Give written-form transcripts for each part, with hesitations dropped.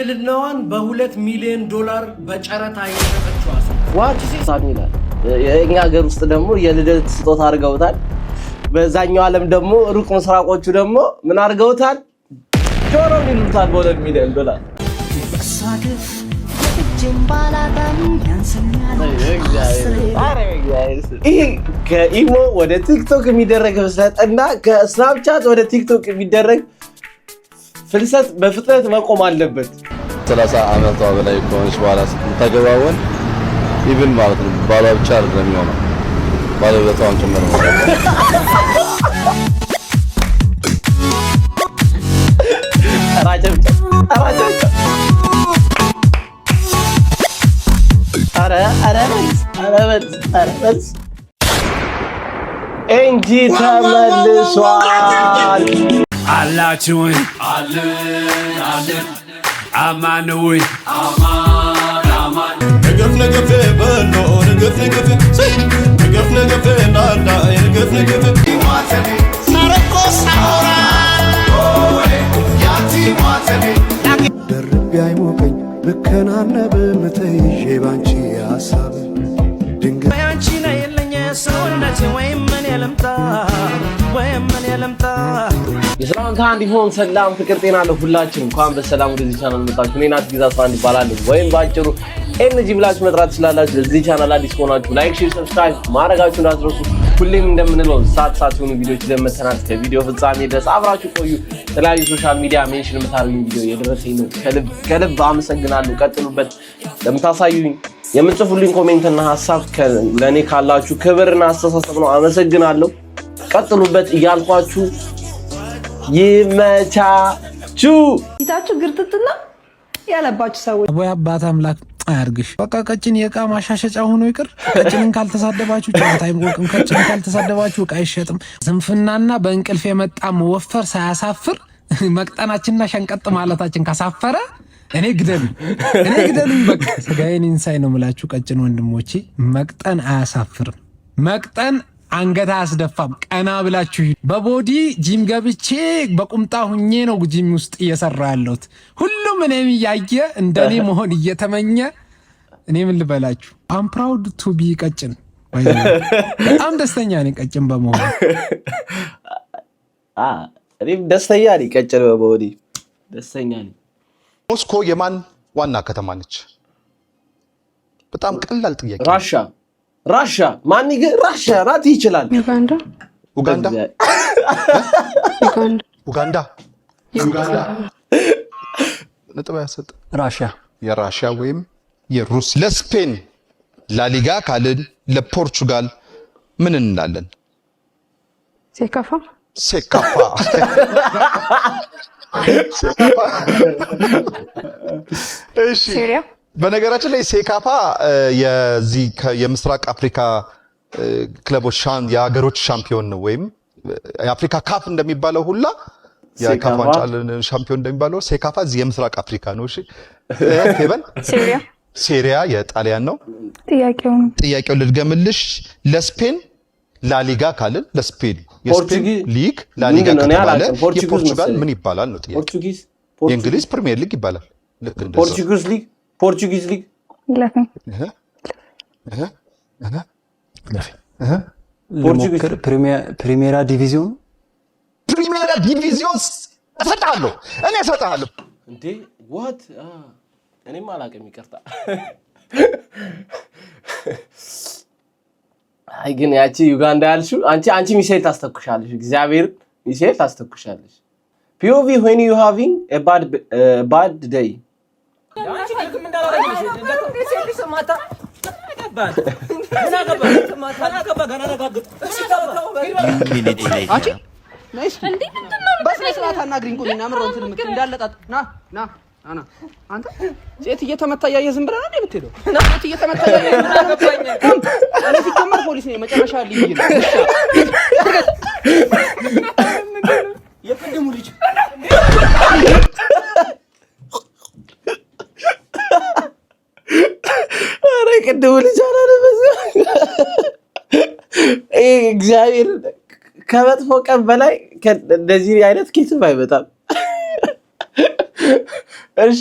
ድንግልናዋን $2 ሚሊዮን በጨረታ የሸጠችው ዋት ሳሚላ የኛ ሀገር ውስጥ ደግሞ የልደት ስጦታ አድርገውታል። በዛኛው ዓለም ደግሞ ሩቅ ምስራቆቹ ደግሞ ምን አድርገውታል? ጆሮን ይሉታል $2 ሚሊዮን ሳግፍ ጀምባላዳም ያንሰኛል። ይሄ ከኢሞ ወደ ቲክቶክ የሚደረግ ፍልሰትና ከስናፕቻት ወደ ቲክቶክ የሚደረግ ፍልሰት በፍጥነት መቆም አለበት። 30 ዓመቷ በላይ ከሆነች በኋላ ስትተገባወን ኢቭን ማለት ነው ባሏ ብቻ አይደለም የሚሆነው ባለቤቷም ጭምር ነው። እንጂ ተመልሷል አላችሁኝ አለን አማኑኝ አማን ነገፍ በሎ ነገፍ ናዳ ነገፍ ማረቆ ሳውራ ያቲ ማተኔ ደርቤ አይሞቀኝ ብከናነብ ምትይዤ ባንቺ ሐሳብ ድንገት ያንቺ ነው የለኝ ሰውነቴ ወይም ምን የለምታ የሰላምታ እንዲሆን ሰላም ፍቅር ጤና ለሁላችን እንኳን በሰላም ወደዚህ ቻናል መጣችሁ። እኔ ናት ግዛት አንድ ይባላል ወይም ባጭሩ ኤንጂ ብላችሁ መጥራት ትችላላችሁ። ለዚህ ቻናል አዲስ ሆናችሁ ላይክ፣ ሼር፣ ሰብስክራይብ ማድረጋችሁ እንዳትረሱ። ሁሌም እንደምንለው ሰዓት የሆኑ ቪዲዮዎች ለመተናት ከቪዲዮ ፍጻሜ ድረስ አብራችሁ ቆዩ። የተለያዩ ሶሻል ሚዲያ ሜንሽን የምታደርጉኝ ቪዲዮ የደረሰኝ ነው። ከልብ አመሰግናለሁ። ቀጥሉበት። ለምታሳዩኝ የምትጽፉልኝ ኮሜንትና ሐሳብ ለኔ ካላችሁ ክብርና አስተሳሰብ ነው። አመሰግናለሁ። ቀጥሉበት እያልኳችሁ ይመቻችሁ። ይታችሁ ግርጥጥና ያለባችሁ ሰዎች ወይ አባት አምላክ አያርግሽ። በቃ ቀጭን የእቃ ማሻሸጫ ሆኖ ይቅር። ቀጭንን ካልተሳደባችሁ ጨዋታ አይሞቅም። ቀጭንን ካልተሳደባችሁ እቃ አይሸጥም። ዝንፍናና በእንቅልፍ የመጣ መወፈር ሳያሳፍር መቅጠናችንና ሸንቀጥ ማለታችን ካሳፈረ እኔ ግደሉኝ በቃ ስጋዬን ኢንሳይ ነው የምላችሁ። ቀጭን ወንድሞቼ መቅጠን አያሳፍርም። መቅጠን አንገት አያስደፋም። ቀና ብላችሁ በቦዲ ጂም ገብቼ በቁምጣ ሁኜ ነው ጂም ውስጥ እየሰራ ያለሁት። ሁሉም እኔም እያየ እንደኔ መሆን እየተመኘ እኔ ምን ልበላችሁ አም ፕራውድ ቱ ቢ ቀጭን። በጣም ደስተኛ ነኝ ቀጭን በመሆን። እኔም ደስተኛ ነኝ ቀጭን በመሆን ደስተኛ ነኝ። ሞስኮ የማን ዋና ከተማ ነች? በጣም ቀላል ጥያቄ። ራሻ ማን ራሻ ናት ይችላል። ኡጋንዳ ነጥብ ያሰጥ የራሽያ ወይም የሩስ። ለስፔን ላሊጋ ካልን ለፖርቹጋል ምን እንላለን? ሴካፋ እሺ በነገራችን ላይ ሴካፋ የዚህ የምስራቅ አፍሪካ ክለቦች የሀገሮች ሻምፒዮን ነው። ወይም የአፍሪካ ካፍ እንደሚባለው ሁላ የካፍ ዋንጫ ሻምፒዮን እንደሚባለው ሴካፋ እዚህ የምስራቅ አፍሪካ ነው። እሺ ፌበን ሴሪያ የጣሊያን ነው። ጥያቄውን ልድገምልሽ። ለስፔን ላሊጋ ካልን ለስፔን የስፔን ሊግ ላሊጋ ከተባለ የፖርቹጋል ምን ይባላል ነው ጥያቄ። የእንግሊዝ ፕሪሚየር ሊግ ይባላል። ልክ እንደዛ ፖርቹጊዝ ሊግ ፕሪሜራ ዲቪዚዮን እሰጥሃለሁ እንዴ ዋት እኔም አላውቅም ይቅርታ። አይ ግን ያቺ ዩጋንዳ ያልሽው አንቺ ሚሳኤል ታስተኩሻለሽ። እግዚአብሔር ሚሳኤል ታስተኩሻለሽ። POV when you having a bad day አንተ ሴት እየተመታ ያየ ዝም ብለህ ነው የምትሄደው? ሴት እየተመታ ያየ እኔ ሲጀመር ፖሊስ ነኝ። መጨረሻ ልጅ ነው የቅድሙ ልጅ አረ ቅድሙ ልጅ አላለበሰ እግዚአብሔር ከመጥፎ ቀን በላይ እንደዚህ አይነት ኬትም አይመጣም። እሺ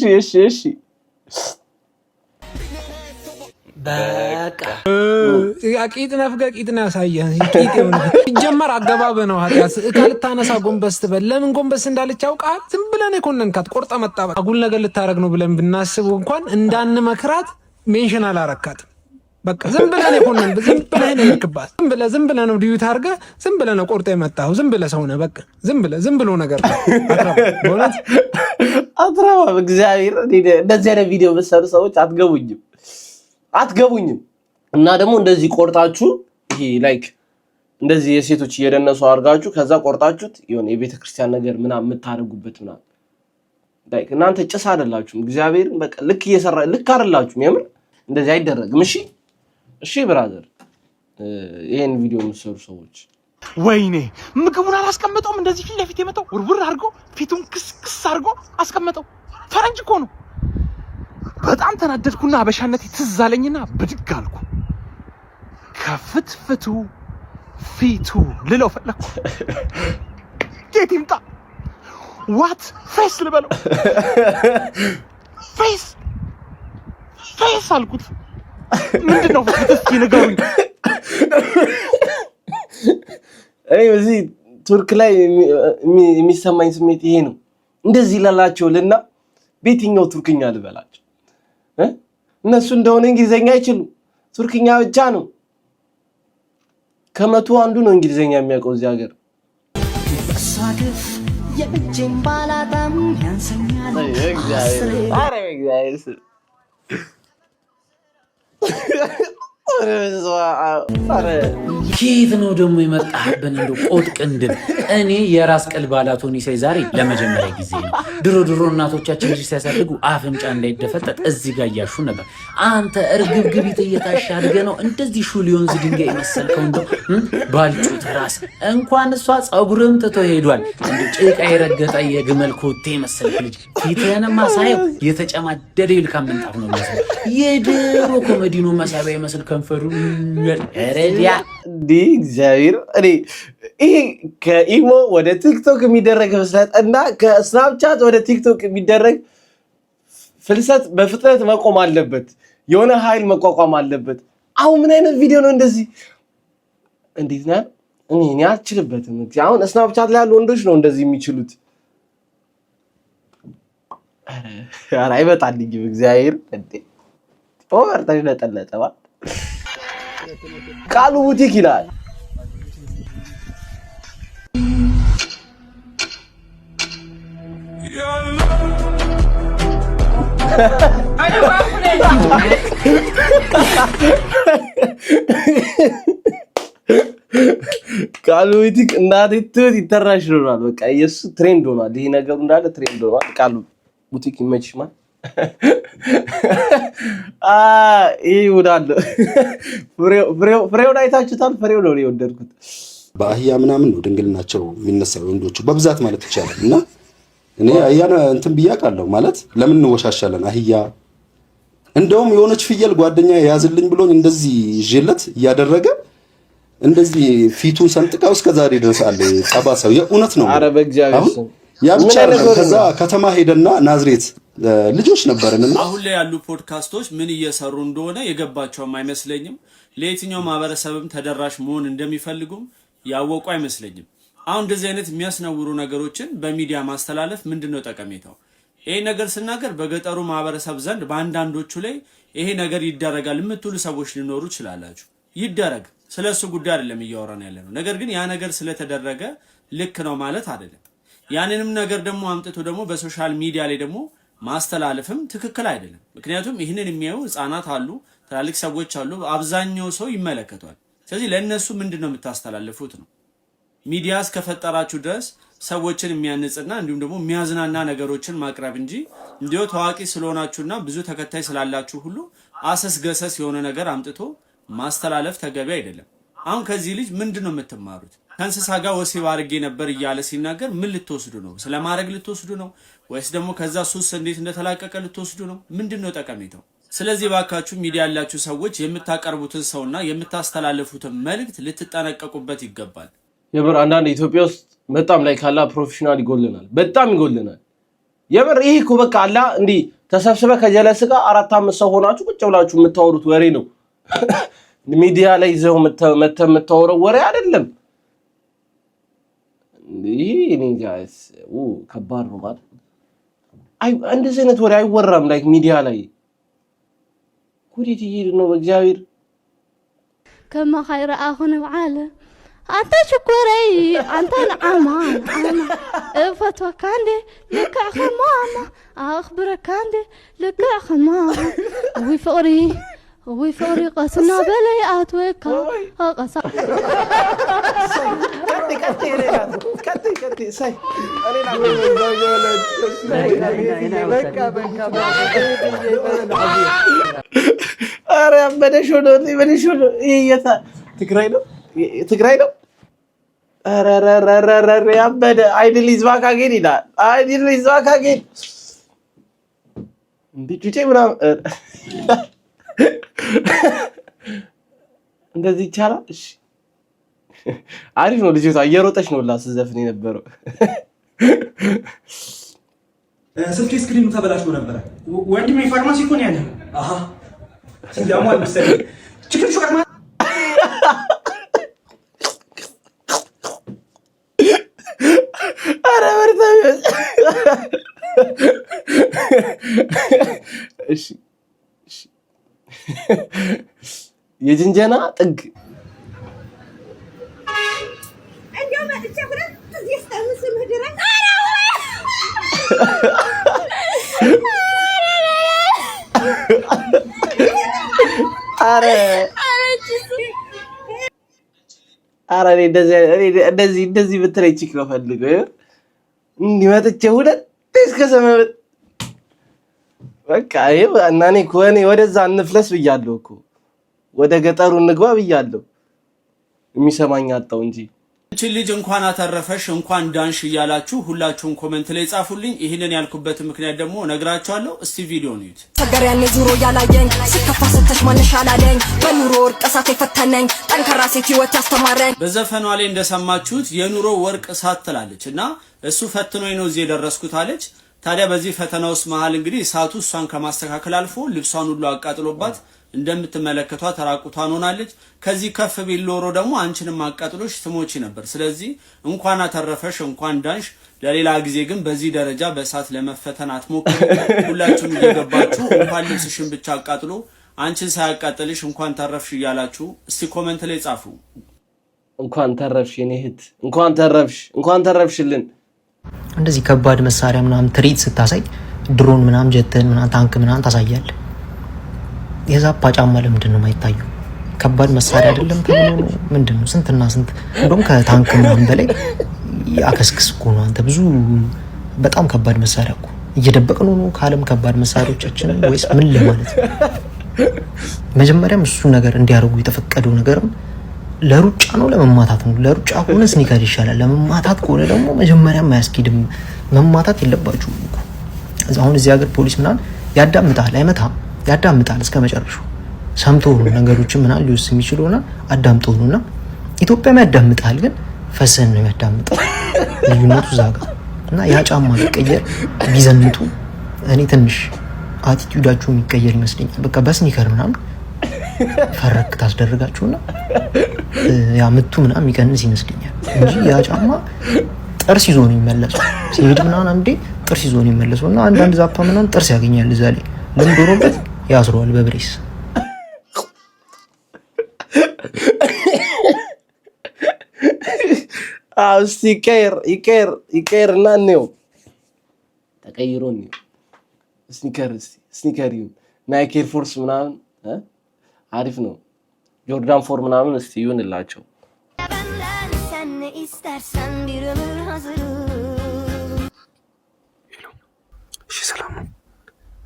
በቃ ቂጥ ነፍገ ቂጥ ነው ያሳየህ። ቂጥ የሆነ ሲጀመር አገባብ ነው ኃጢአት። ካልታነሳ ጎንበስ ትበል። ለምን ጎንበስ እንዳለች አውቃ ዝም ብለን የኮነንካት ቆርጠ መጣበት አጉል ነገር ልታረግ ነው ብለን ብናስብ እንኳን እንዳንመክራት ሜንሽን አላረካትም። በቃ ዝም ብለን የኮነን ዝም ብለን የልክባት ዝም ብለን ነው ዲዩት አድርገህ ዝም ብለን ነው ቆርጠ የመጣው። ዝም ብለህ ሰው ነህ። በቃ ዝም ብሎ ነገር አትራባ። በእውነት አትራባ። እግዚአብሔር እንደዚህ አይነት ቪዲዮ በሰሩ ሰዎች አትገቡኝም። እና ደግሞ እንደዚህ ቆርጣችሁ ይሄ ላይክ እንደዚህ የሴቶች እየደነሱ አድርጋችሁ ከዛ ቆርጣችሁት የሆነ የቤተክርስቲያን ነገር ምናምን የምታደርጉበት ምናምን ላይክ እናንተ ጭስ አይደላችሁም። እግዚአብሔር በቃ ልክ አይደላችሁም። የምር እንደዚህ አይደረግም። እሺ ብራዘር፣ ይሄን ቪዲዮ የምትሰሩ ሰዎች ወይኔ ምግቡን አላስቀመጠውም። እንደዚህ ፊት ለፊት የመጣው ውርውር አድርጎ ፊቱን ክስክስ አድርጎ አስቀመጠው። ፈረንጅ እኮ ነው። በጣም ተናደድኩና አበሻነቴ ትዝ አለኝና ብድግ አልኩ። ከፍትፍቱ ፊቱ ልለው ፈለኩ። ጌት ይምጣ ዋት ፌስ ልበለው። ፌስ አልኩት። ምንድነው እስኪ ንገሩኝ። እኔ እዚህ ቱርክ ላይ የሚሰማኝ ስሜት ይሄ ነው። እንደዚህ ላላቸውልና በየትኛው ቱርክኛ ልበላቸው? እነሱ እንደሆነ እንግሊዘኛ አይችሉም፣ ቱርክኛ ብቻ ነው። ከመቶ አንዱ ነው እንግሊዘኛ የሚያውቀው እዚህ ሀገር። ሳድፍ የእጄን ባላጣም ያንሰኛል። ኬት ነው ደግሞ የመጣህብን? እንደው ቆጥ ቅንድብ። እኔ የራስ ቅል ባላቶኒ ሳይ ዛሬ ለመጀመሪያ ጊዜ ነው። ድሮ እናቶቻችን ልጅ ሲያሳድጉ አፍንጫ እንዳይደፈጠጥ እዚህ ጋር እያሹ ነበር። አንተ እርግብግቢት እየታሻ አድገህ ነው እንደዚህ ሹል የወንዝ ድንጋይ የመሰልከው። እንደው ባልጩት ራስ እንኳን እሷ ፀጉርም ትቶ ሄዷል። እንደው ጭቃ የረገጠ የግመል ኮቴ መሰልክ ልጅ። ፊትህንማ ሳየው የተጨማደደ ይልካም ምንጣፍ ነው የሚመስለው። የድሮ ኮሜዲኖ መሳቢያ ይመስል ከንፈሩ ረዲያ እግዚአብሔር። እኔ ይሄ ከኢሞ ወደ ቲክቶክ የሚደረግ ፍልሰት እና ከስናፕቻት ወደ ቲክቶክ የሚደረግ ፍልሰት በፍጥነት መቆም አለበት። የሆነ ኃይል መቋቋም አለበት። አሁን ምን አይነት ቪዲዮ ነው እንደዚህ? እንዴት ነው? እኔ አልችልበትም። አሁን ስናፕቻት ላይ ያሉ ወንዶች ነው እንደዚህ የሚችሉት። ኧረ አይመጣልኝም። እግዚአብሔር እንዴ ኦቨር ተሽለጠለጠ። ቃሉ ቡቲክ ይላል። ቃሉ ቡቲክ እናቴ ትት ይተራሽ ይሆናል። በቃ የሱ ትሬንድ ሆኗል። ይሄ ነገሩ እንዳለ ትሬንድ ሆኗል። ቃሉ ቡቲክ ይመችሽ ማለት ይህ ውዳለ ፍሬውን አይታችሁታል። ፍሬው ነው የወደድኩት። በአህያ ምናምን ነው ድንግልናቸው የሚነሳው ወንዶቹ በብዛት ማለት ይቻላል። እና እኔ አህያን እንትን ብዬ አውቃለሁ። ማለት ለምን እንወሻሻለን? አህያ እንደውም የሆነች ፍየል ጓደኛ የያዝልኝ ብሎኝ እንደዚህ ይዤለት እያደረገ እንደዚህ ፊቱን ሰንጥቀው እስከዛሬ ድረስ አለ ጠባሳው። የእውነት ነው። ኧረ በእግዚአብሔር ያ ብቻ ከዛ ከተማ ሄደና ናዝሬት ልጆች ነበርንና አሁን ላይ ያሉ ፖድካስቶች ምን እየሰሩ እንደሆነ የገባቸውም አይመስለኝም። ለየትኛው ማህበረሰብም ተደራሽ መሆን እንደሚፈልጉም ያወቁ አይመስለኝም። አሁን እንደዚህ አይነት የሚያስነውሩ ነገሮችን በሚዲያ ማስተላለፍ ምንድነው ጠቀሜታው? ይሄ ነገር ስናገር በገጠሩ ማህበረሰብ ዘንድ በአንዳንዶቹ ላይ ይሄ ነገር ይደረጋል የምትሉ ሰዎች ሊኖሩ ይችላላችሁ። ይደረግ፣ ስለሱ ጉዳይ አይደለም እያወራን ያለነው። ነገር ግን ያ ነገር ስለተደረገ ልክ ነው ማለት አይደለም። ያንንም ነገር ደግሞ አምጥቶ ደግሞ በሶሻል ሚዲያ ላይ ደግሞ ማስተላለፍም ትክክል አይደለም። ምክንያቱም ይህንን የሚያዩ ህፃናት አሉ፣ ትላልቅ ሰዎች አሉ፣ አብዛኛው ሰው ይመለከቷል። ስለዚህ ለእነሱ ምንድነው የምታስተላልፉት ነው። ሚዲያ እስከፈጠራችሁ ድረስ ሰዎችን የሚያንጽና እንዲሁም ደግሞ የሚያዝናና ነገሮችን ማቅረብ እንጂ እንዲሁ ታዋቂ ስለሆናችሁና ብዙ ተከታይ ስላላችሁ ሁሉ አሰስገሰስ የሆነ ነገር አምጥቶ ማስተላለፍ ተገቢ አይደለም። አሁን ከዚህ ልጅ ምንድነው የምትማሩት? ከእንስሳ ጋር ወሲብ አድርጌ ነበር እያለ ሲናገር ምን ልትወስዱ ነው? ስለማድረግ ልትወስዱ ነው ወይስ ደግሞ ከዛ ሱስ እንዴት እንደተላቀቀ ልትወስዱ ነው? ምንድነው ጠቀሜታው? ስለዚህ ባካችሁ ሚዲያ ያላችሁ ሰዎች የምታቀርቡትን ሰውና የምታስተላልፉትን መልእክት ልትጠነቀቁበት ይገባል። የምር አንዳንድ ኢትዮጵያ ውስጥ በጣም ላይ ካላ ፕሮፌሽናል ይጎልናል፣ በጣም ይጎልናል። የምር ይሄ እኮ በቃ አላ እንዲህ ተሰብስበ ከጀለስ ጋር 4-5 ሰው ሆናችሁ ቁጭ ብላችሁ የምታወሩት ወሬ ነው። ሚዲያ ላይ ይዘው የምታወራው ወሬ አይደለም። ይሄ ጋይስ ከባድ ነው ማለት እንደዚህ አይነት ወሬ አይወራም። ላይክ ሚዲያ ላይ ኩሪት ይሄድ ነው በእግዚአብሔር كما خير اخونا بعاله انت شكوري انت نعمه فتوى كاندي لك اخي ماما اخبرك كاندي لك اخي ماما وفوري قصنا بليات ويكا قصا كتي ساي ኧረ በደሾዶ ይየታ ትግራይ ነው ኧረ ያበደ አይድል ኢዝ ባክ አጌን ይላል። አይድል ኢዝ ባክ አጌን እንዲጭጭ ምናምን እንደዚህ ይቻላል። እሺ አሪፍ ነው። ልጅቷ እየሮጠች ነው ላስዘፍን የነበረው። ስልኬ ስክሪኑ ተበላሽቶ ነበረ። ወንድሜ ፋርማሲ እኮ ነው ያለው። አሃ ሲዳሙ አልመሰለኝ ችግር ሹርማ አረ ወርታ እሺ የጅንጀና ጥግ እንደው መጥቼ ሁለት እዚህ ስተምስ ምድረ አረ እንደዚህ ብትለኝ ቺክ ነው ፈልገው እንዲህ መጥቼ ሁለት እስከ ሰመበት በቃ ይሄ እና እኔ ኮኔ ወደዛ እንፍለስ ብያለሁ እኮ ወደ ገጠሩ እንግባ ብያለሁ። የሚሰማኝ አጣው እንጂ እቺ ልጅ እንኳን አተረፈሽ እንኳን ዳንሽ እያላችሁ ሁላችሁም ኮሜንት ላይ ጻፉልኝ። ይሄንን ያልኩበት ምክንያት ደግሞ ነግራችኋለሁ። እስቲ ቪዲዮ ነው ተገር ያኔ ዙሮ ያላየኝ ሲከፋ ስተሽ ማንሽ አላለኝ በኑሮ ወርቅ እሳት የፈተነኝ ጠንካራ ሴት ህይወት ያስተማረኝ። በዘፈኗ ላይ እንደሰማችሁት የኑሮ ወርቅ እሳት ትላለች እና እሱ ፈትኖኝ ነው እዚህ የደረስኩት አለች። ታዲያ በዚህ ፈተና ውስጥ መሃል እንግዲህ እሳቱ እሷን ከማስተካከል አልፎ ልብሷን ሁሉ አቃጥሎባት እንደምትመለከቷት ራቁቷን ሆናለች። ከዚህ ከፍ ቢል ኖሮ ደግሞ አንቺንም አቃጥሎሽ ትሞቺ ነበር። ስለዚህ እንኳን አተረፈሽ እንኳን ዳንሽ። ለሌላ ጊዜ ግን በዚህ ደረጃ በእሳት ለመፈተን አትሞክሩ። ሁላችሁም እየገባችሁ እንኳን ልብስሽን ብቻ አቃጥሎ አንቺን ሳያቃጥልሽ እንኳን ተረፍሽ እያላችሁ እስቲ ኮሜንት ላይ ጻፉ። እንኳን ተረፍሽ የኔ እህት፣ እንኳን ተረፍሽ፣ እንኳን ተረፍሽልን። እንደዚህ ከባድ መሳሪያ ምናምን ትርኢት ስታሳይ ድሮን ምናምን ጀተን ምናምን ታንክ ምናምን ታሳያለህ። የዛፓ ጫማ ለምንድን ነው የማይታየው? ከባድ መሳሪያ አይደለም ተብሎ ምንድን ነው ስንትና ስንት እንደውም ከታንክ ምናምን በላይ ያከስክስ እኮ ነው። አንተ ብዙ በጣም ከባድ መሳሪያ እኮ እየደበቅን ነው ከዓለም ከባድ መሳሪያዎቻችን ወይስ ምን ለማለት ነው? መጀመሪያም እሱ ነገር እንዲያደርጉ የተፈቀደው ነገርም ለሩጫ ነው ለመማታት ነው። ለሩጫ ከሆነ ስኒከር ይሻላል። ለመማታት ከሆነ ደግሞ መጀመሪያም አያስኬድም። መማታት የለባችሁም እኮ። አሁን እዚህ ሀገር ፖሊስ ምናምን ያዳምጣል፣ አይመታም፣ ያዳምጣል እስከ መጨረሻው ሰምቶ ነገሮችን ምናምን ሊወስድ የሚችለውና አዳምጦ ነውና ኢትዮጵያም ያዳምጣል፣ ግን ፈሰን ነው የሚያዳምጠው። ልዩነቱ እዛ ጋር እና ያ ጫማ ቢቀየር ቢዘንጡ እኔ ትንሽ አቲቲዩዳችሁ የሚቀየር ይመስለኛል። በቃ በስኒከር ምናምን ፈረክ ታስደርጋችሁና ያ ምቱ ምናምን የሚቀንስ ይመስለኛል እንጂ ያ ጫማ ጥርስ ይዞ ነው የሚመለሰው። ሲሄድ ምናምን አንዴ ጥርስ ይዞ ነው የሚመለሰው እና አንዳንድ ዛፓ ምናምን ጥርስ ያገኛል እዛ ላይ ለምን ዶሮበት ያስሯል በብሬስ። እስቲ ይቀየር እና እንየው ተቀይሮ እንየው። ስኒከር ይሁን ናይክ ኤር ፎርስ ምናምን አሪፍ ነው። ጆርዳን ፎር ምናምን እስቲ ይሁንላቸው። እሺ ሰላም ነው።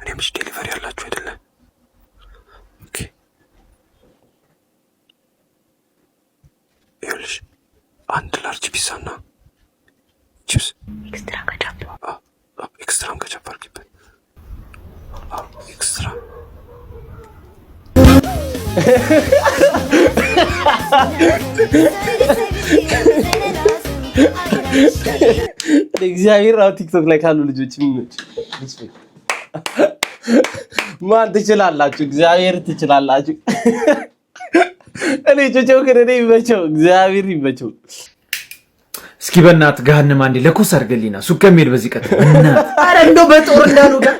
እኔም እሺ ዴሊቨሪ ያላችሁ አይደለ? ኦኬ ይኸውልሽ አንድ ላርጅ ፒዛ እና ቺፕስ ኤክስትራም ከቻፕ አድርጊበት። ኤክስትራ እኔ እግዚአብሔር አሁን ቲክቶክ ላይ ካሉ ልጆች የሚመች ማን ትችላላችሁ? እግዚአብሔር ትችላላችሁ። እኔ ጮጮው ግን እኔ ይመቸው እግዚአብሔር ይመቸው። እስኪ በእናት ገሃነም አንዴ ለኮስ አድርገልኝና ሱቅ ከሚሄድ በዚህ ቀጥ በእናት አረ እንደው በጦር እንዳሉ ጋር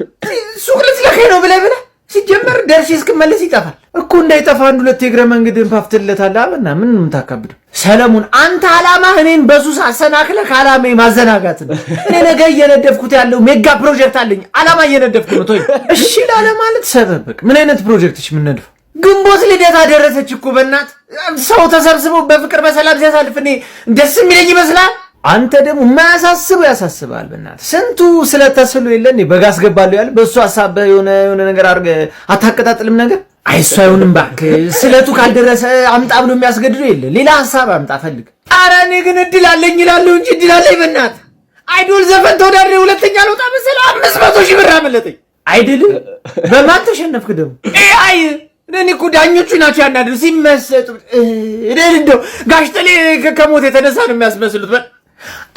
ሱቅ ልትለከኝ ነው ብለህ ሲጀመር ደርሼ እስክመለስ ይጠፋል እኮ እንዳይጠፋ አንድ ሁለት የእግረ መንገድን ፓፍትለታል። አበና ምን የምታካብደው ሰለሞን አንተ አላማ እኔን በሱስ አሰናክለህ ከአላማዬ ማዘናጋት ነው። እኔ ነገ እየነደፍኩት ያለው ሜጋ ፕሮጀክት አለኝ። አላማ እየነደፍኩ ነው። ተወኝ እሺ ላለ ማለት ሰበብ ምን አይነት ፕሮጀክትሽ ምን ነድፍ ግንቦት ልደታ ደረሰች እኮ በእናት ሰው ተሰብስበው በፍቅር በሰላም ሲያሳልፍ እኔ ደስ የሚለኝ ይመስላል። አንተ ደግሞ የማያሳስበው ያሳስባል። በእናት ስንቱ ስለተስሎ የለን በጋስ ገባለሁ ያለ በእሱ ሐሳብ የሆነ ነገር አድርገህ አታቀጣጥልም ነገር አይሱ አይሆንም እባክህ። ስለቱ ካልደረሰ አምጣ ብሎ የሚያስገድደው የለ ሌላ ሐሳብ አምጣ ፈልግ። ኧረ እኔ ግን እድል አለኝ እላለሁ እንጂ እድል አለኝ በእናት አይዶል ዘፈን ተወዳድሬ ሁለተኛ ልወጣ መሰለህ 500,000 ብር አመለጠኝ። አይድል በማን ተሸነፍክ ደግሞ? አይ እኔ እኮ ዳኞቹ ናቸው ያናድሩ ሲመሰጡ እንደው ጋሽ ጠሌ ከሞት የተነሳ ነው የሚያስመስሉት።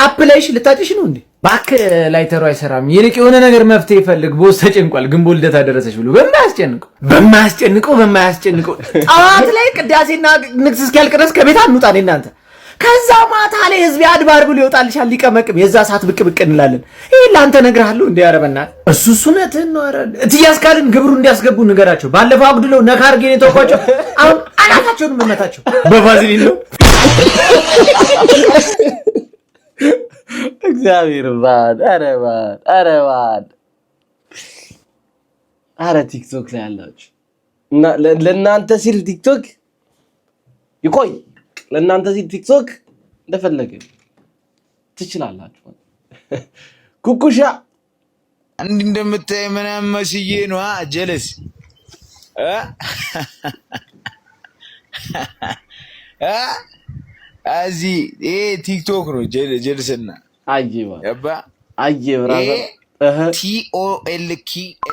አፕላይሽ ልታጭሽ ነው እንዴ? እባክህ ላይተሩ አይሰራም። ይልቅ የሆነ ነገር መፍትሄ ይፈልግ። ቦስ ተጨንቋል። ግንቦት ልደታ ደረሰች ብሎ በማያስጨንቀው ጠዋት ላይ ቅዳሴና ንግስ እስኪያልቅ ድረስ ከቤት አንውጣ ነኝ እናንተ። ከዛ ማታ ላይ ህዝብ አድባር ብሎ ይወጣልሻል ሊቀመቅም የዛ ሰዓት ብቅ እንላለን። ይሄ ላንተ ነግርሃለሁ እንዴ ያረበና እሱ ነትህን ነው። ኧረ እትያስካልን ግብሩ እንዲያስገቡ ንገራቸው። ባለፈው አጉድለው ነካ አድርጌ ነው ተውኳቸው። አሁን አናታቸውን መመታቸው በቫዝሊን ነው። እግዚአብሔር ባድ አረ ቲክቶክ ላይ ያላችሁ እና ለእናንተ ሲል ቲክቶክ ይቆይ። ለእናንተ ሲል ቲክቶክ እንደፈለገ ትችላላችሁ። ኩኩሻ እንዲህ እንደምታይ ምናምን መስዬ ነው ጀለስ እዚህ ይሄ ቲክቶክ ነው ጀልስና አየባ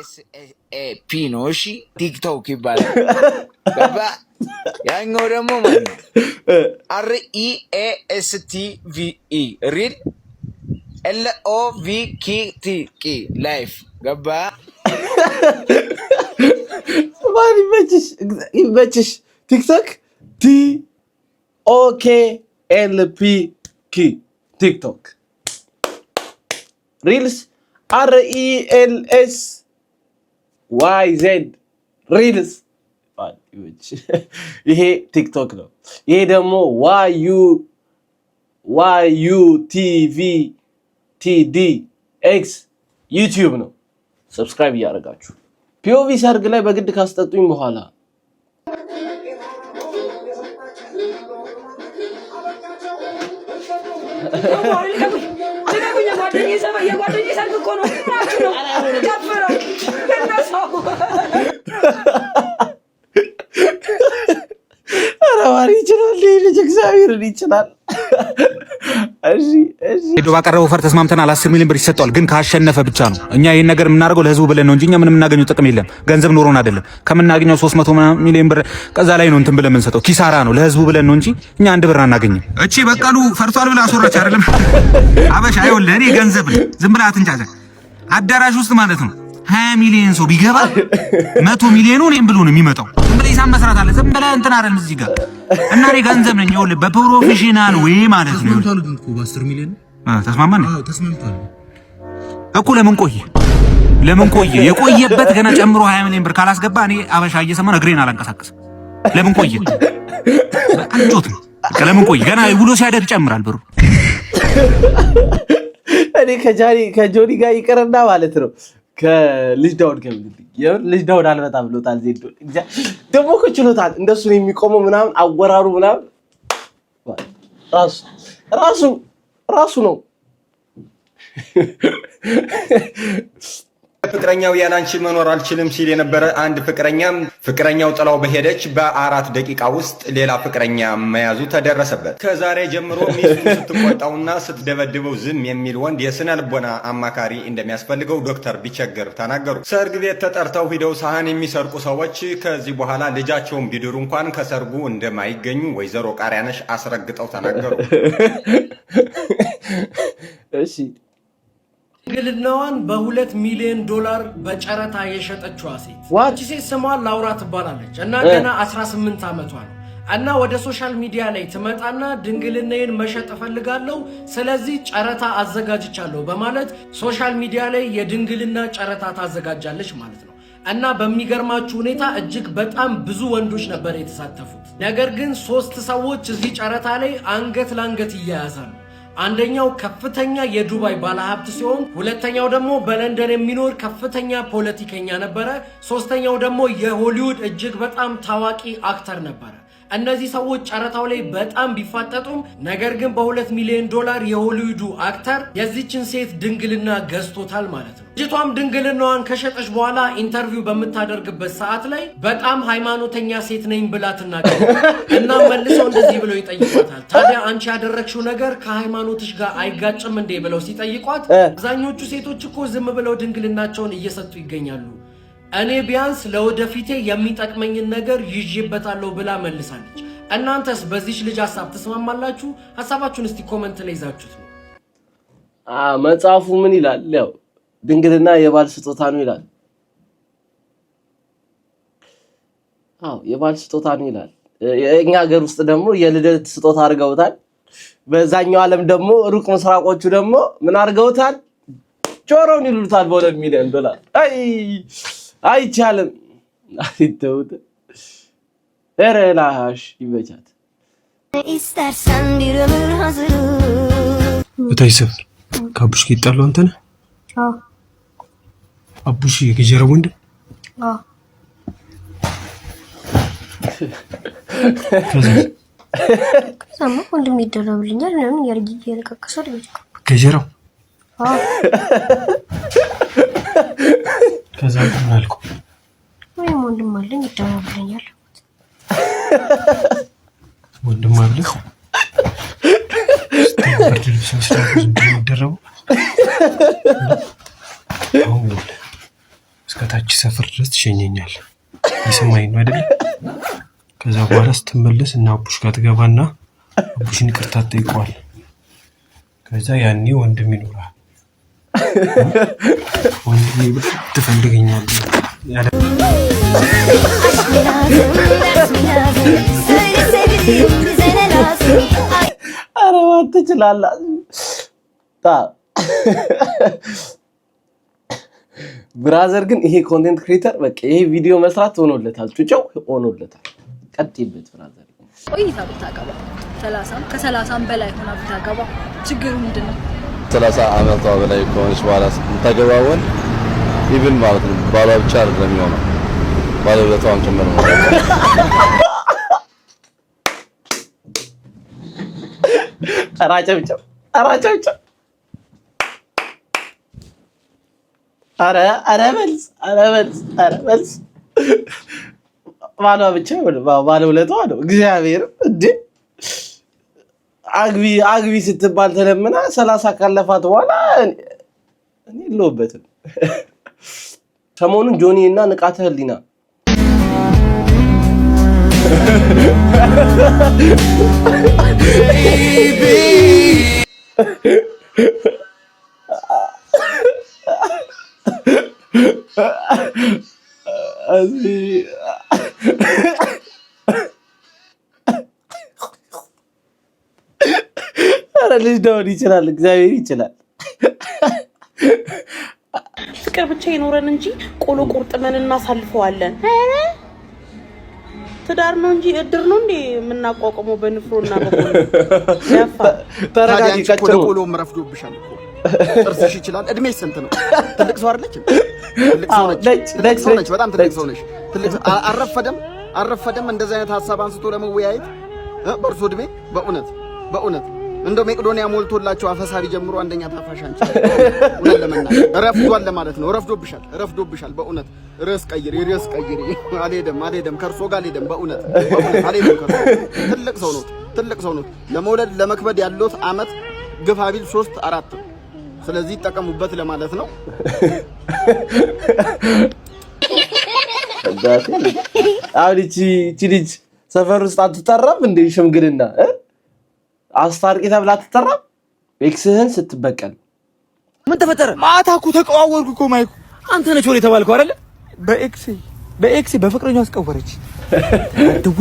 TOLKSAP ነው። እሺ ቲክቶክ ይባላል። ገባ? ያኛው ደግሞ ማለት ነው REASTVE ሪል LOVKTK ላይፍ ገባ? ማን ይመችሽ ቲክቶክ TOKLPK ቲክቶክ ሪልስ RELSYZ ሪልስ ይሄ ቲክቶክ ነው። ይሄ ደግሞ YUTVTDX ዩቲዩብ ነው። ሰብስክራይብ እያደረጋችሁ ፒኦቪ ሰርግ ላይ በግድ ካስጠጡኝ በኋላ አራዋሪ ይችላል ልጅ እግዚአብሔርን ይችላል። ሄዶ ባቀረበው ፈር ተስማምተናል። 10 ሚሊዮን ብር ይሰጠዋል፣ ግን ካሸነፈ ብቻ ነው። እኛ ይሄን ነገር የምናደርገው ለህዝቡ ብለን ነው እንጂ እኛ ምንም የምናገኘው ጥቅም የለም። ገንዘብ ኖሮን አይደለም። ከምናገኘው 300 ሚሊዮን ብር ከዛ ላይ ነው እንትን ብለን የምንሰጠው። ኪሳራ ነው። ለህዝቡ ብለን ነው እንጂ እኛ 1 ብር አናገኝም። እቺ በቀሉ ፈርቷል ብላ አስወራች አይደለም አበሻ። አይወል እኔ ገንዘብ ዝም ብላ አትንጫጫ። አዳራሽ ውስጥ ማለት ነው 20 ሚሊዮን ሰው ቢገባ 100 ሚሊዮኑ እኔም ብሎ ነው የሚመጣው። ዝም ብለህ ሂሳብ መስራት አለ። ዝም ብለህ እንትን አይደለም እዚህ ጋር እና እኔ ገንዘብ ነኝ። ይኸውልህ በፕሮፌሽናል ወይ ማለት ነው። በ10 ሚሊዮን ተስማማን እኮ። ለምን ቆየ? የቆየበት ገና ጨምሮ 20 ሚሊዮን ብር ካላስገባ እኔ አበሻ እየሰማን እግሬን አላንቀሳቀስም። ለምን ቆየ? አንጆት ነው። ለምን ቆየ? ገና ውሎ ሲያደግ ይጨምራል ብሩ። እኔ ከጆኒ ጋር ይቀርና ማለት ነው ከልጅ ዳውድ ልጅ ዳውድ አልመጣም ብሎታል። ዜዶ ደግሞ እኮ ችሎታል። እንደሱ ነው የሚቆመው ምናምን አወራሩ ምናምን ራሱ ነው። ፍቅረኛው ያላንቺ መኖር አልችልም ሲል የነበረ አንድ ፍቅረኛው ጥላው በሄደች በ4 ደቂቃ ውስጥ ሌላ ፍቅረኛ መያዙ ተደረሰበት። ከዛሬ ጀምሮ ሚስቱን ስትቆጣውና ስትደበድበው ዝም የሚል ወንድ የስነ ልቦና አማካሪ እንደሚያስፈልገው ዶክተር ቢቸግር ተናገሩ። ሰርግ ቤት ተጠርተው ሂደው ሳህን የሚሰርቁ ሰዎች ከዚህ በኋላ ልጃቸውን ቢድሩ እንኳን ከሰርጉ እንደማይገኙ ወይዘሮ ቃሪያነሽ አስረግጠው ተናገሩ። እሺ ድንግልናዋን $2 ሚሊዮን በጨረታ የሸጠችዋ ሴት ዋቺ ሴት ስሟ ላውራ ትባላለች እና ገና 18 ዓመቷ ነው እና ወደ ሶሻል ሚዲያ ላይ ትመጣና ድንግልናዬን መሸጥ ፈልጋለሁ ስለዚህ ጨረታ አዘጋጅቻለሁ በማለት ሶሻል ሚዲያ ላይ የድንግልና ጨረታ ታዘጋጃለች ማለት ነው እና በሚገርማችሁ ሁኔታ እጅግ በጣም ብዙ ወንዶች ነበር የተሳተፉት ነገር ግን 3 ሰዎች እዚህ ጨረታ ላይ አንገት ላንገት ይያያዛሉ አንደኛው ከፍተኛ የዱባይ ባለሀብት ሲሆን ሁለተኛው ደግሞ በለንደን የሚኖር ከፍተኛ ፖለቲከኛ ነበር ሶስተኛው ደግሞ የሆሊውድ እጅግ በጣም ታዋቂ አክተር ነበር እነዚህ ሰዎች ጨረታው ላይ በጣም ቢፋጠጡም ነገር ግን $2 ሚሊዮን የሆሊውዱ አክተር የዚችን ሴት ድንግልና ገዝቶታል ማለት ነው ልጅቷም ድንግልናዋን ከሸጠች በኋላ ኢንተርቪው በመታደርግበት ሰዓት ላይ በጣም ሃይማኖተኛ ሴት ነኝ ብላ ትናገራለች እና መልሰው እንደዚህ ብለው ይጠይቋታል ታዲያ አንቺ ያደረግሽው ነገር ከሃይማኖትሽ ጋር አይጋጭም እንዴ ብለው ሲጠይቋት አብዛኞቹ ሴቶች እኮ ዝም ብለው ድንግልናቸውን እየሰጡ ይገኛሉ እኔ ቢያንስ ለወደፊቴ የሚጠቅመኝን ነገር ይዤበታለሁ ብላ መልሳለች እናንተስ በዚህ ልጅ ሐሳብ ተስማማላችሁ ሐሳባችሁን እስቲ ኮሜንት ላይ ዛችሁት ነው መጽሐፉ ምን ይላል ያው ድንግልና የባል ስጦታ ነው ይላል የባል ስጦታ ነው ይላል የኛ ሀገር ውስጥ ደግሞ የልደት ስጦታ አድርገውታል በዛኛው ዓለም ደግሞ ሩቅ ምስራቆቹ ደግሞ ምን አድርገውታል ጆሮን ይሉታል $2 ሚሊዮን አይቻልም አይተውት እረላሽ ይበጃት ኢስተርሰን ዲረምር ሀዝሩ በታይ ሰፈር ከአቡሽ ጋር ይጣሉ አንተ ነህ አቡሽ የገጀረው ወንድ ከዛማ ወንድም ይደረብልኛል ነው ያርጊ ያለቀቀሰው ልጅ ገጀረው ከዛ ምናልኩ ወይ ወንድም አለኝ ይደረብልኛል ወንድም አለህ በርድል ሰስታው እንደሚደረው አሁን እስከታች ሰፈር ድረስ ትሸኘኛል ይሰማኝ ነው አይደል ከዛ በኋላ ስትመለስ እና አቡሽ ጋር ትገባና አቡሽን ይቅርታ ትጠይቀዋል ከዛ ያኔ ወንድም ይኖራል ወንድም ይብት ትፈልገኛለህ ያለ አረዋ ትችላለህ ብራዘር ግን ይሄ ኮንቴንት ክሬተር በቃ ይሄ ቪዲዮ መስራት ሆኖለታል ጩጨው ሆኖለታል ቀጥይበት ብራዘር ቆይታ ብታገባ 30 ከ30 በላይ ሆና ብታገባ ችግሩ ምንድነው 30 ዓመቷ በላይ ከሆነች በኋላ ስትገባወን ኢቭን ማለት ነው ባሏ ብቻ አይደለም የሚሆነው ባለቤቷም ጭምር ነው አራጨብጨብ አረ መልስ ባሏ ብቻ ባለውለቷ ነው እግዚአብሔር እንዴ አግቢ ስትባል ተለምና 30 ካለፋት በኋላ እኔ ለውበትም ሰሞኑን ጆኒ እና ንቃተ ህሊና አረ ልጅ ዳውን ይችላል እግዚአብሔር ይችላል ፍቅር ብቻ ይኖረን እንጂ ቆሎ ቁርጥመን እናሳልፈዋለን ትዳር ነው እንጂ እድር ነው እንዴ የምናቋቁመው በንፍሮና በቆሎ ያፋ ተረጋጊ ከጨው ቆሎ መረፍዶብሻል እኮ ጥርስሽ ይችላል እድሜ ስንት ነው ትልቅ ሰው አይደለች ትልቅ ሰው ነች በጣም ትልቅ ሰው ነች ትልቅ አረፈደም እንደዚህ አይነት ሐሳብ አንስቶ ለመወያየት በእርሶ እድሜ በእውነት እንደው መቄዶንያ ሞልቶላቸው አፈሳሪ ጀምሮ አንደኛ ታፋሽ አንቺ ወለ ለመናገር ረፍዷል ለማለት ነው ረፍዶብሻል በእውነት ርዕስ ቀይሪ አልሄደም ከርሶ ጋር አልሄደም በእውነት አልሄደም ከርሶ ትልቅ ሰው ነው ለመውለድ ለመክበድ ያለው አመት ግፋ ቢል 3-4 ስለዚህ ተጠቀሙበት ለማለት ነው አውሪቺ ልጅ ሰፈር ውስጥ አትጠራም እንዴ ሽምግልና አስታርቂ ተብላ አትጠራም ኤክስህን ስትበቀል ምን ተፈጠረ? ማታ እኮ ተቀዋወልኩ እኮ ማይኩ። አንተ ነህ ወሬ የተባልከው አይደለ? በኤክስ በፍቅረኛው አስቀወረች።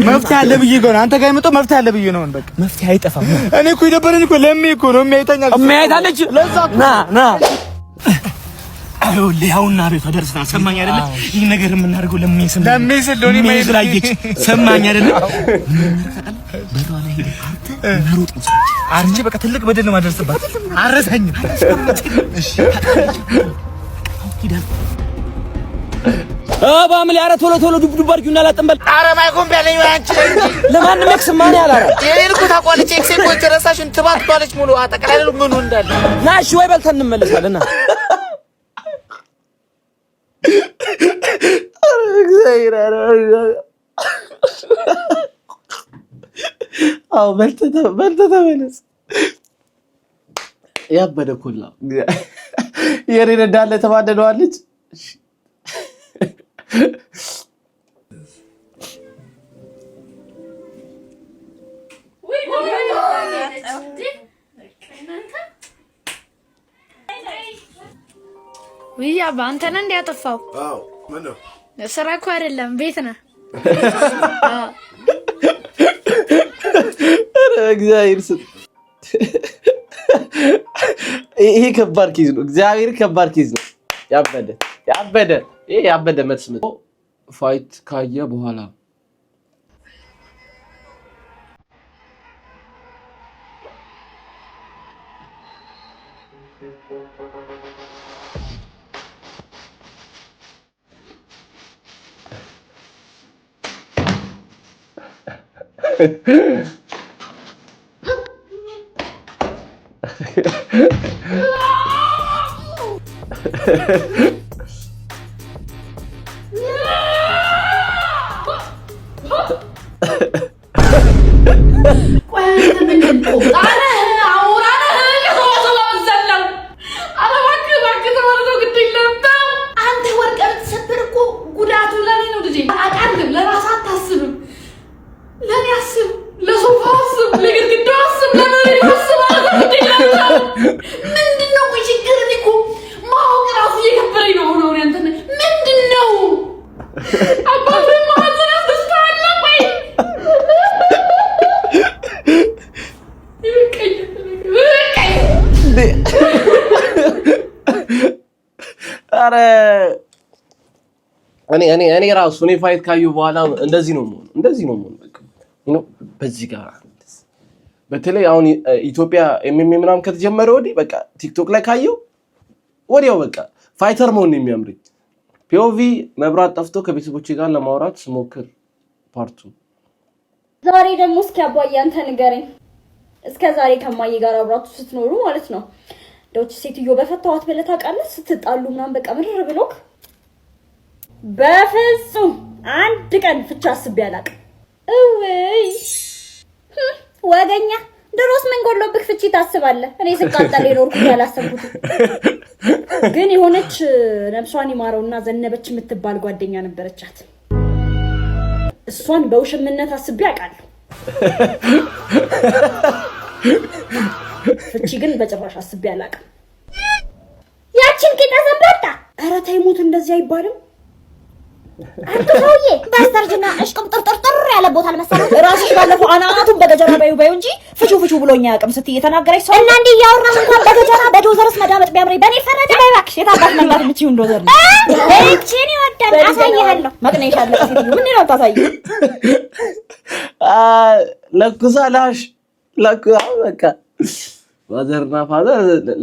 መፍትሄ አለ ብዬ ነው አንተ ጋር የመጣው መፍትሄ አለ ብዬ ነው። በቃ መፍትሄ አይጠፋም። እኔ እኮ ይደበረኝ እኮ ለሚ እኮ ነው የሚያይታኛል። የሚያይታለች ለዛ ና አይወልህ ያውና ቤቷ ደርሰና ሰማኝ አይደለ? ይሄ ነገር የምናደርገው ለሚስል ዶኒ ማይዝ ላይክ ሰማኝ አይደለ? በቷ ላይ ሄደ አንተ መሮጥ ነው አርጂ። በቃ ትልቅ በደል ነው ማድረስባት። አረሰኝ እሺ ሂዳ ባምሊ አረ ቶሎ ዱብ አድርጊውና ላጠንበል። አረ ማይኮም ቢያለኝ አንቺ ለማንም ኤክስ ማን ያላራ የኔን እኮ ታውቃለች። ኤክስ እኮ ተረሳሽን ትባት ባለች ሙሉ አጠቃላይ ምኑ እንዳለ ና እሺ ወይ በልተን እንመለሳለን። አው በልተህ ተመለስ። ያበደ ኩላ የኔን እንዳለ ተባደደዋለች። ውይ አባ አንተ ነህ እንደ ያጠፋው? አዎ ምን ነው? ስራ እኮ አይደለም ቤት ነህ። እግዚአብሔር ይሄ ከባድ ኬዝ ነው። እግዚአብሔር ከባድ ኬዝ ነው። ያበደ መስመጥ ፋይት ካየ በኋላ እኔ ራሱ እኔ ፋይት ካዩ በኋላ እንደዚህ ነው በቃ በዚህ ጋር በተለይ አሁን ኢትዮጵያ ኤምኤምኤ ምናምን ከተጀመረ ወዲህ በቃ ቲክቶክ ላይ ካየው ወዲያው በቃ ፋይተር መሆን ነው የሚያምረኝ። ፒኦቪ መብራት ጠፍቶ ከቤተሰቦቼ ጋር ለማውራት ስሞክር ፓርቱ። ዛሬ ደግሞ እስኪ አባዬ አንተ ንገረኝ፣ እስከ ዛሬ ከማዬ ጋር አብራችሁ ስትኖሩ ማለት ነው ዶች ሴትዮ በፈታዋት ብለህ ታውቃለህ? ስትጣሉ ምናምን በቃ ምርር ብሎክ? በፍጹም አንድ ቀን ፍቻ አስቤ አላውቅም። እውይ ወገኛ፣ ድሮስ ምን ጎሎብክ ፍቺ ታስባለህ? እኔ ስቃጠል የኖርኩት ያላሰብኩት። ግን የሆነች ነብሷን ይማረውና ዘነበች የምትባል ጓደኛ ነበረቻት። እሷን በውሽምነት አስቤ አውቃለሁ። ፍቺ ግን በጭራሽ አስቤ አላውቅም። ያችን ቂጣ ዘንባታ። ኧረ ተይ ሙት፣ እንደዚህ አይባልም። አንተ ሰውዬ በስተርጅና እሽቅም ጥርጥር ያለ ቦታ አልመሰለም። ራስሽ ባለፈው አናቱን በገጀራ በዩ እንጂ ፍቹ ብሎኛ ያቅም ስትይ የተናገረች ሰው እና እንዴ ያወራሽ እንኳን በገጀራ በዶዘርስ መዳመጥ ቢያምረኝ በኔ ፈረደ ባይባክሽ። የታባት መንጋት ምቺው ዶዘር ነው እቺን ይወዳል። አሳይሃለሁ መቅነሽ አለ ሴትዮ ምን ነው ታሳይ ለኩሳላሽ በቃ ፋዘርና ፋዘር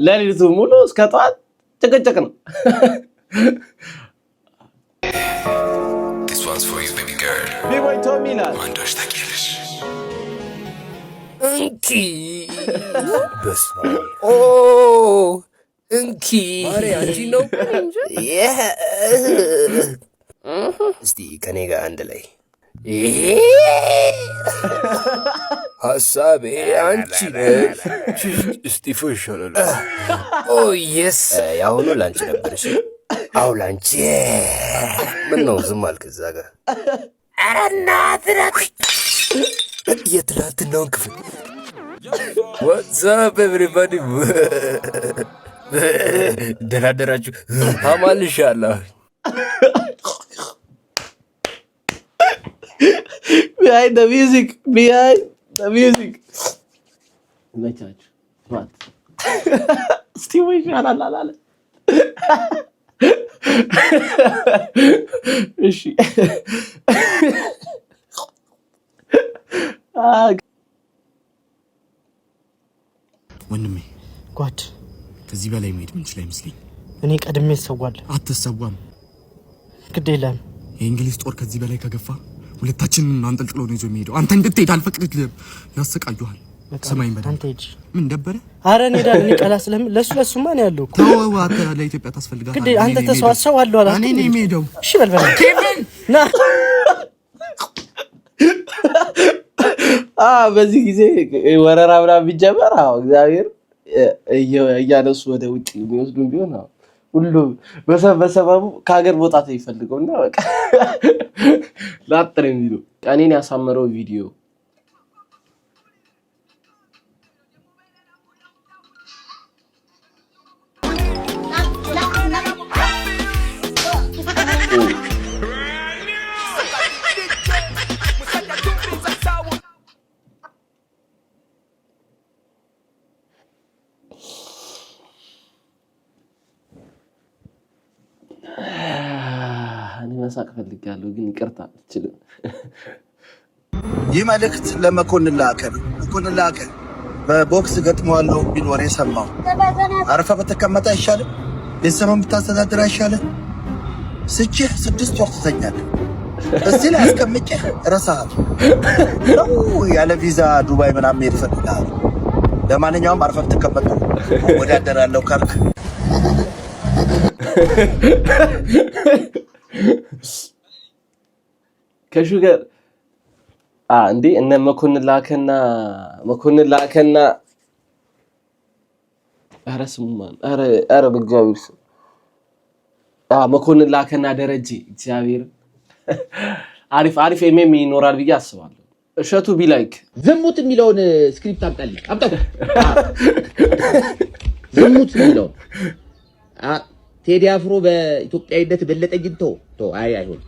ለሊቱ ሙሉ እስከ ጠዋት ጭቅጭቅ ነው። This one's for you, baby girl. ቢቦይ ቶሚላል ወንዶች ታውቂያለሽ? እንኪ ኦ እንኪ ማሪ አንቺ ነው እስቲ ከኔ ጋር አንድ ላይ ሀሳቤ አንቺ ነሽ። እስጢፎ ይሻላል። ኦ የስ ያሁኑ ላንቺ ነበርሽ። አው ላንቺ ምን ነው ዝም አልክ? እዛ ጋር ኧረ እናትህ የትናንትናውን ክፍል ዋትስ አፕ ኤቭሪባዲ ደህና አደራችሁ። አማልሻለሁ። Behind the music. መቻችሁ ማት እስቲ ወይ አላላላ እሺ ወንድሜ ጓድ ከዚህ በላይ መሄድ ምን ይችላል ይመስለኝ? እኔ ቀድሜ ሰዋል። አትሰዋም። ግድ የለም። የእንግሊዝ ጦር ከዚህ በላይ ከገፋ ሁለታችንን አንጠልጥሎ ነው ይዞ የሚሄደው። አንተ እንድትሄድ አልፈቅድልህም። ያሰቃዩሃል። ሰማኝ በደንብ አንተ ሂድ። ምን ደበረ? አረ እንሄዳለን። እኔ ቀላ ስለምን ለሱ ማን ያለው እኮ ተወው። አንተ ለኢትዮጵያ ታስፈልጋለህ። ግድ አንተ ተሰዋሰው አለው አላ እኔ ነኝ የምሄደው። እሺ በልበል ኬቪን ና በዚህ ጊዜ ወረራ ምናምን ቢጀመር እግዚአብሔር እያነሱ ወደ ውጭ የሚወስዱን ቢሆን ሁሉ በሰበቡ ከሀገር መውጣት ይፈልገውና በቃ ላጥር የሚሉ ቀኔን ያሳመረው ቪዲዮ መሳቅ ፈልጋለሁ ግን ይቅርታ አልችልም። ይህ መልእክት ለመኮንን ላከ ነው። መኮንን ላከ በቦክስ ገጥመዋለሁ ቢኖር የሰማው አረፈ በተቀመጠ አይሻልም? ቤተሰብን ብታስተዳድር አይሻልም? ስጭህ 6 ወር ትተኛለህ። እዚህ ላይ አስቀምጬህ እረሳሃለሁ ነው ያለ ቪዛ ዱባይ ምናምን መሄድ እፈልጋለሁ። ለማንኛውም አረፈ ብትቀመጥ ወዳደራለሁ ካልክ ከሹገር እንዴ እነ መኮንን ላከና ኧረ ስሙማን ኧረ በእግዚአብሔር ስም መኮንን ላከና ደረጀ እግዚአብሔር አሪፍ ኤምኤም ይኖራል ብዬ አስባለሁ። እሸቱ ቢላይክ ዝሙት የሚለውን ስክሪፕት አምጣልኝ። ዝሙት የሚለውን ቴዲ አፍሮ በኢትዮጵያዊነት በለጠኝ ቶ አይሆን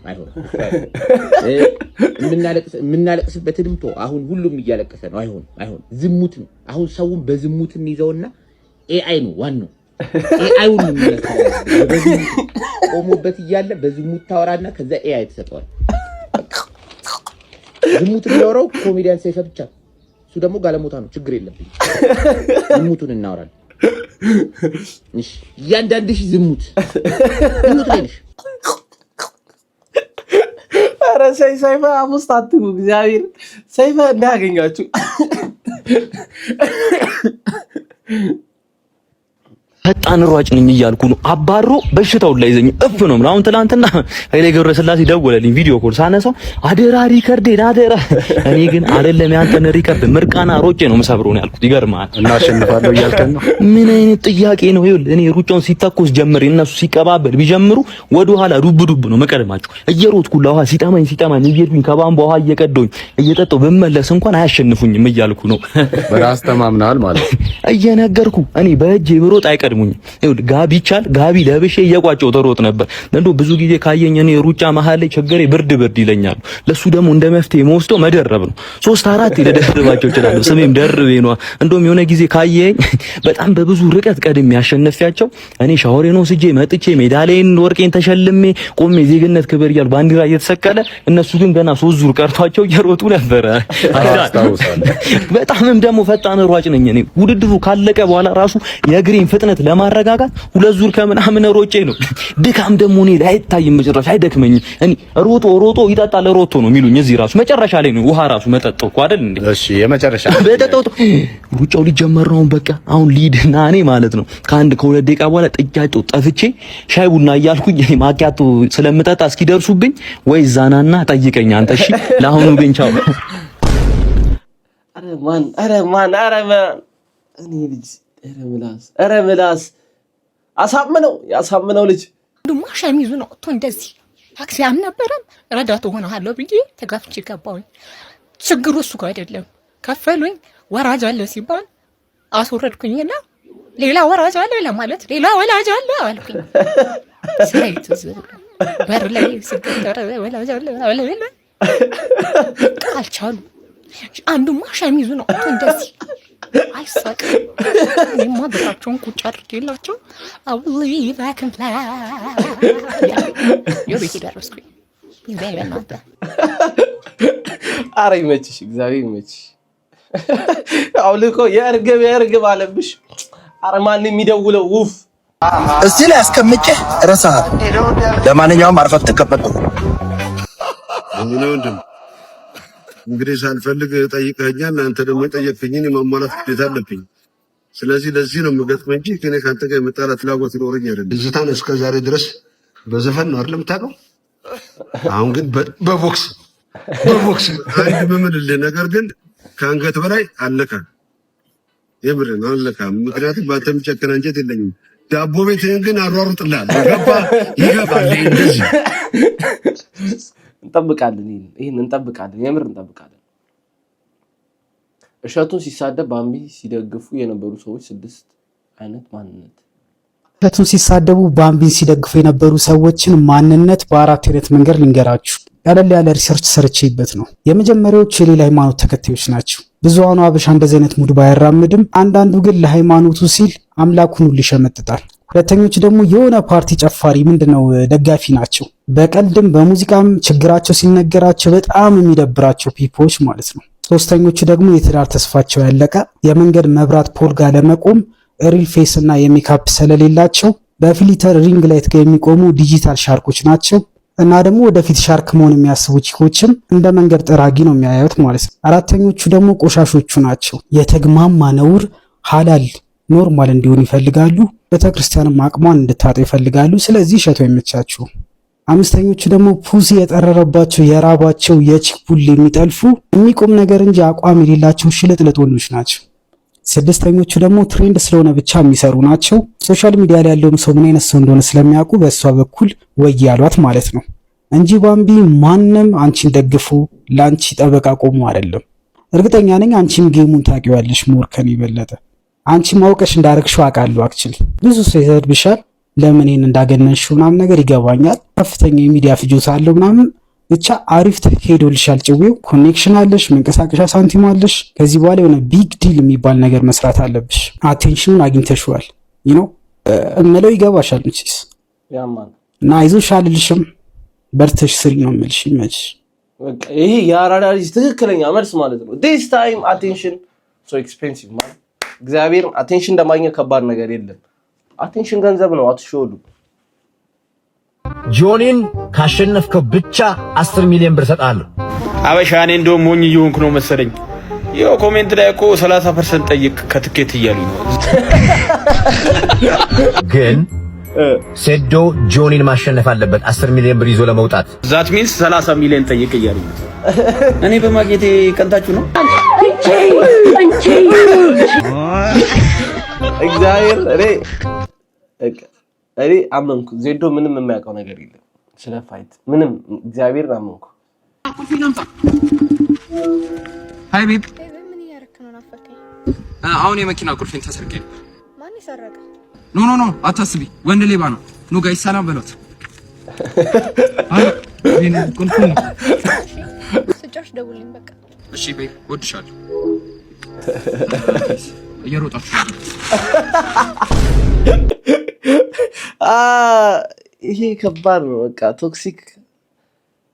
የምናለቅስበትንም ቶ አሁን ሁሉም እያለቀሰ ነው። አይሆን ዝሙት ነው። አሁን ሰውን በዝሙትም ይዘውና ኤአይ ነው ዋናው። ኤአይውን ነው የሚያስተላልፈው። በዝሙት ቆሞበት እያለ በዝሙት ታወራና ከዛ ኤአይ ተሰጠዋል። ዝሙት የሚያወራው ኮሜዲያን ሰይፈ ብቻ፣ እሱ ደግሞ ጋለሞታ ነው። ችግር የለብኝ። ዝሙቱን እናወራለን። እሺ ያንዳንድሽ ዝሙት ላይ ነሽ። ኧረ ሰይፈ አሙስት አትጉ እግዚአብሔር ሰይፈ እንዳያገኛችሁ። ፈጣን ሯጭ ነኝ እያልኩ ነው። አባሮ በሽታውን ላይ ይዘኝ እፍ ነው። አሁን ትናንትና ኃይሌ ገብረስላሴ ደወለልኝ ቪዲዮ ኮል ሳነሳው አደራ ሪከርዴን አደራ። እኔ ግን አይደለም ያንተን ሪከርድ ምርቃና ሮጬ ነው የምሰብረው ነው ያልኩት። ይገርማል። እናሸንፋለሁ እያልከን ነው? ምን አይነት ጥያቄ ነው? ይኸውልህ እኔ ሩጫውን ሲተኮስ ጀምር እነሱ ሲቀባበል ቢጀምሩ ወደ ኋላ ዱብ ነው መቀደማቸው። እየሮጥኩ ለውሃ ሲጠማኝ እየሄድኩኝ ከባንቧ ውሃ እየቀደውኝ እየጠጣሁ ብመለስ እንኳን አያሸንፉኝም እያልኩ ነው። በራስ ተማምናል ማለት እየነገርኩ እኔ በእጄ ብሮጥ አይቀድሙኝም። ጋቢ ለብሼ እየቋጨው ተሮጥ ነበር። እንደው ብዙ ጊዜ ካየኝ እኔ ሩጫ መሀል ላይ ችግሬ ብርድ ይለኛል። ለሱ ደግሞ እንደ መፍትሄ መወስደው መደረብ ነው። 3-4 ልደርባቸው ይችላል። ስሜም ደርቤ ነው። እንደውም የሆነ ጊዜ ካየኝ በጣም በብዙ ርቀት ቀድሜ ያሸነፊያቸው እኔ ሻወሬን ወስጄ መጥቼ ሜዳሊያን ወርቄን ተሸልሜ ቆሜ ዜግነት ክብር እያል ባንዲራ እየተሰቀለ እነሱ ግን ገና 3 ዙር ቀርቷቸው እየሮጡ ነበረ። በጣምም ደግሞ ፈጣን ሯጭ ነኝ እኔ። ውድድሩ ካለቀ በኋላ ራሱ የእግሬን ፍጥነት ለማረጋጋት 2 ዙር ከምናምን ሮጬ ነው። ድካም ደግሞ እኔ ላይ አይታይም፣ መጨረሻ አይደክመኝም። እኔ ሮጦ ይጠጣል ሮጦ ነው የሚሉኝ። እዚህ ራሱ መጨረሻ ላይ ነው ውሃ ራሱ መጠጣው እኮ አይደል እንዴ? እሺ የመጨረሻ በጠጣው ሩጫው ሊጀመር ነው። በቃ አሁን ሊድና እኔ ማለት ነው ከ2 ደቂቃ በኋላ ጥጃቸው ጠፍቼ ሻይ ቡና እያልኩኝ ማኪያቶ ስለምጠጣ እስኪደርሱብኝ ወይ ዛናና ጠይቀኝ አንተ። እሺ ለአሁኑ ግን ቻው። ኧረ ማን እኔ ልጅ ኧረ ምላስ ያሳምነው ልጅ ድማ ሸሚዙን አውጥቶ እንደዚህ ታክሲ አልነበረም ረዳት ሆነሃለሁ ብዬ ተጋፍቼ ገባሁኝ። ችግሩ እሱ ጋር አይደለም። ከፈሉኝ ወራጅ አለ ሲባል አስወረድኩኝና ሌላ ወራጅ አለ ለማለት ሌላ ወላጅ አለ አልኩኝ። ሳይት በር ላይ ሲገተረ ወላጅ አለ አልቻሉ። አንዱማ ሸሚዙ ነው እንደዚህ አይሳቅም። እኔማ ብራቸውን ቁጭ አድርጌላቸው አውሊ ባክን ፍላ የቤት ደረስኩኝ። ይዘይ በእናንተ ኧረ ይመችሽ፣ እግዚአብሔር ይመችሽ። አውልቆ የእርግብ አለብሽ። ኧረ ማን የሚደውለው ውፍ እዚህ ላይ አስቀምጬ ረሳህ። ለማንኛውም አርፈህ ተቀመጥ። እንግዲህ ሳልፈልግ ጠይቀኛል። አንተ ደግሞ የጠየቅኝን የማሟላት ግዴታ አለብኝ። ስለዚህ ለዚህ ነው የምገጥመው እንጂ ከኔ ካንተ ጋር የመጣላት ፍላጎት ይኖረኝ አይደለም። ትዝታን እስከ ዛሬ ድረስ በዘፈን ነው አይደል የምታውቀው? አሁን ግን በቦክስ አንድ በምልልህ ነገር ግን ከአንገት በላይ አለካም። የምርን አለካም። ምክንያቱም በአንተ የሚጨክን አንጀት የለኝም። ዳቦ ቤትህን ግን አሯሩጥልሃለሁ። ይገባል። እንደዚህ እንጠብቃለን። ይሄን እንጠብቃለን። የምር እንጠብቃለን። እሸቱን ሲሳደብ ባምቢ ሲደግፉ የነበሩ ሰዎች 6 አይነት ማንነት። እሸቱን ሲሳደቡ ባምቢን ሲደግፉ የነበሩ ሰዎችን ማንነት በ4 አይነት መንገድ ልንገራችሁ። ያለለ ያለ ሪሰርች ሰርቼበት ነው። የመጀመሪያዎቹ የሌላ ሃይማኖት ተከታዮች ናቸው። ብዙሃኑ አበሻ እንደዚህ አይነት ሙድ ባያራምድም አንዳንዱ ግን ለሃይማኖቱ ሲል አምላኩን ሁሉ ይሸመጥጣል። ሁለተኞቹ ደግሞ የሆነ ፓርቲ ጨፋሪ ምንድነው ደጋፊ ናቸው። በቀልድም በሙዚቃም ችግራቸው ሲነገራቸው በጣም የሚደብራቸው ፒፖች ማለት ነው። ሶስተኞቹ ደግሞ የትዳር ተስፋቸው ያለቀ የመንገድ መብራት ፖል ጋር ለመቆም ሪል ፌስ እና የሜካፕ ስለሌላቸው በፊልተር ሪንግ ላይት ጋር የሚቆሙ ዲጂታል ሻርኮች ናቸው። እና ደግሞ ወደፊት ሻርክ መሆን የሚያስቡ ቺኮችም እንደ መንገድ ጠራጊ ነው የሚያዩት ማለት ነው። አራተኞቹ ደግሞ ቆሻሾቹ ናቸው። የተግማማ ነውር ሐላል ኖርማል እንዲሆን ይፈልጋሉ። ቤተክርስቲያንም አቅሟን እንድታጠው ይፈልጋሉ። ስለዚህ እሸቱ አይመቻቸውም። አምስተኞቹ ደግሞ ፑሲ የጠረረባቸው የራባቸው የቺክ ቡል የሚጠልፉ የሚቆም ነገር እንጂ አቋም የሌላቸው ሽልጥልጥ ወንዶች ናቸው። ስድስተኞቹ ደግሞ ትሬንድ ስለሆነ ብቻ የሚሰሩ ናቸው። ሶሻል ሚዲያ ላይ ያለውም ሰው ምን አይነት ሰው እንደሆነ ስለሚያውቁ በእሷ በኩል ወይ ያሏት ማለት ነው እንጂ ባምቢ ማንም አንቺን ደግፎ ለአንቺ ጠበቃ ቆሞ አይደለም። እርግጠኛ ነኝ አንቺም ጌሙን ታውቂዋለሽ ሞር ከኔ የበለጠ። አንቺ ማውቀሽ እንዳረግሽው አውቃለሁ። አክቹሊ ብዙ ሰው ይዘድብሻል። ለምን ይሄን እንዳገነንሽው ምናምን ነገር ይገባኛል። ከፍተኛ የሚዲያ ፍጆታ አለው ምናምን ብቻ አሪፍ ሄዶልሻል። ጭዌው ኮኔክሽን አለሽ፣ መንቀሳቀሻ ሳንቲም አለሽ። ከዚህ በኋላ የሆነ ቢግ ዲል የሚባል ነገር መስራት አለብሽ። አቴንሽኑን አግኝተሽዋል እምለው ይገባሻል መቼስ እና አይዞሽ አልልሽም። በርተሽ ስሪ ነው የምልሽ። ይመችሽ። ይሄ የአራዳ ልጅ ትክክለኛ መልስ ማለት ነው። ዲስ ታይም አቴንሽን ሶ ኤክስፔንሲቭ ማለት እግዚአብሔር አቴንሽን እንደማግኘት ከባድ ነገር የለም። አቴንሽን ገንዘብ ነው። አትሾሉ። ጆኒን ካሸነፍከው ብቻ 10 ሚሊዮን ብር ሰጣለሁ። አበሻ እኔ እንደውም ሞኝ እየሆንኩ ነው መሰለኝ። ይኸው ኮሜንት ላይ እኮ 30% ጠይቅ ከትኬት እያሉኝ ነው። ግን ሴዶ ጆኒን ማሸነፍ አለበት 10 ሚሊዮን ብር ይዞ ለመውጣት። ዛት ሚንስ 30 ሚሊዮን ጠይቅ እያሉኝ ነው። እኔ በማግኘቴ ቀንታችሁ ነው። እግዚአብሔር እኔ አመንኩ። ዜዶ ምንም የሚያውቀው ነገር የለም ስለ ፋይት ምንም። እግዚአብሔር አመንኩ። ሃይ ቤብ፣ ምን እያደረክ ነው? ናፈቀኝ። አሁን የመኪና ቁልፌን ተሰርቄ ነው። ማን ይሰረቀ? ኖ አታስቢ፣ ወንድ ሌባ ነው። ኑ ጋይስ ሰላም በሏት። አይ ይሄን ቁልፉ ነው። ስጫሽ ደውልኝ በቃ። እሺ ቤብ፣ ወድሻለሁ። እየሮጣችሁ ይሄ ከባድ ነው። በቃ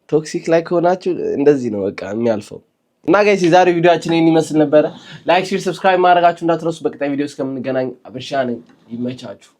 ቶክሲክ ላይ ከሆናችሁ እንደዚህ ነው በቃ የሚያልፈው። እና ጋይስ የዛሬው ቪዲዮአችን ይሄን ይመስል ነበረ። ላይክ፣ ሼር፣ ሰብስክራይብ ማድረጋችሁ እንዳትረሱ። በቀጣይ ቪዲዮ እስከምንገናኝ አበሻ ነኝ። ይመቻችሁ።